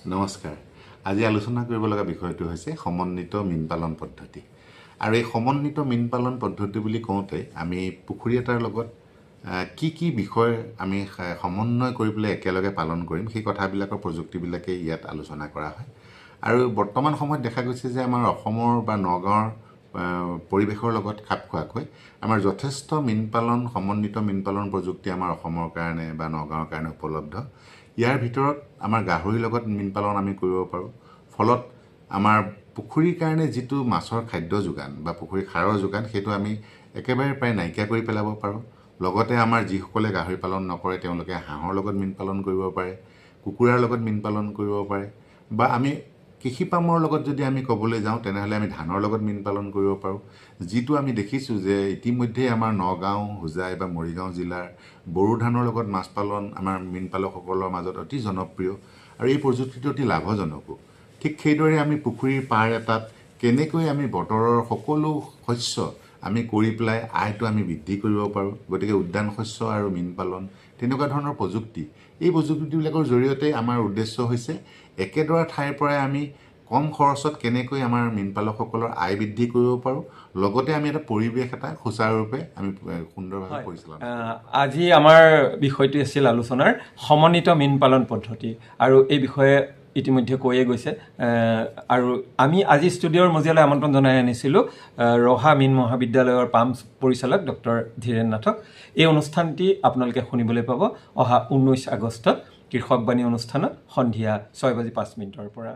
নমস্কাৰ। আজি আলোচনা কৰিব লগা বিষয়টো হৈছে সমন্বিত মীন পালন পদ্ধতি। আৰু এই সমন্বিত মীন পালন পদ্ধতি বুলি কওঁতে আমি পুখুৰী এটাৰ লগত কি বিষয় আমি সমন্বয় কৰি পেলাই একেলগে পালন কৰিম সেই কথাবিলাকৰ প্ৰযুক্তিবিলাকে ইয়াত আলোচনা কৰা হয়। আৰু বৰ্তমান সময়ত দেখা গৈছে যে আমাৰ অসমৰ বা নগাঁৱৰ পৰিৱেশৰ লগত খাপ খোৱাকৈ আমাৰ যথেষ্ট সমন্বিত মীন পালন প্ৰযুক্তি আমাৰ অসমৰ কাৰণে বা নগাঁৱৰ কাৰণে উপলব্ধ। ইয়াৰ ভিতৰত আমাৰ গাহৰিৰ লগত মীন পালন আমি কৰিব পাৰোঁ। ফলত আমাৰ পুখুৰীৰ কাৰণে যিটো মাছৰ খাদ্য যোগান বা পুখুৰীৰ সাৰৰ যোগান সেইটো আমি একেবাৰে প্ৰায় নাইকিয়া কৰি পেলাব পাৰোঁ। লগতে আমাৰ যিসকলে গাহৰি পালন নকৰে তেওঁলোকে হাঁহৰ লগত মীন পালন কৰিব পাৰে, কুকুৰাৰ লগত মীন পালন কৰিব পাৰে, বা আমি কৃষি পামৰ লগত যদি আমি ক'বলৈ যাওঁ তেনেহ'লে আমি ধানৰ লগত মীন পালন কৰিব পাৰোঁ। যিটো আমি দেখিছোঁ যে ইতিমধ্যে আমাৰ নগাঁও, হোজাই বা মৰিগাঁও জিলাৰ বড়ো ধানৰ লগত মাছ পালন আমাৰ মীন পালকসকলৰ মাজত অতি জনপ্ৰিয় আৰু এই প্ৰযুক্তিটো অতি লাভজনকো। ঠিক সেইদৰে আমি পুখুৰীৰ পাৰ এটাত কেনেকৈ আমি বতৰৰ সকলো শস্য আমি কৰি পেলাই আয়টো আমি বৃদ্ধি কৰিব পাৰোঁ। গতিকে উদ্যান শস্য আৰু মীন পালন তেনেকুৱা ধৰণৰ প্ৰযুক্তি, এই প্ৰযুক্তিবিলাকৰ জৰিয়তে আমাৰ উদ্দেশ্য হৈছে একেডৰা ঠাইৰ পৰাই আমি কম খৰচত কেনেকৈ আমাৰ মীন পালকসকলৰ আয় বৃদ্ধি কৰিব পাৰোঁ, লগতে আমি এটা পৰিৱেশ এটা সুচাৰুৰূপে আমি সুন্দৰভাৱে পৰিচালনা কৰোঁ। আজি আমাৰ বিষয়টো আছিল আলোচনাৰ সমন্বিত মীন পালন পদ্ধতি, আৰু এই বিষয়ে ইতিমধ্যে কৈয়ে গৈছে। আৰু আমি আজি ষ্টুডিঅ'ৰ মজিয়ালৈ আমন্ত্ৰণ জনাই আনিছিলোঁ ৰহা মীন মহাবিদ্যালয়ৰ পাম্প পৰিচালক ডক্টৰ ধীৰেন নাথক। এই অনুষ্ঠানটি আপোনালোকে শুনিবলৈ পাব অহা 19 আগষ্টত কৃষকবাণী অনুষ্ঠানত সন্ধিয়া 6:05 পৰা।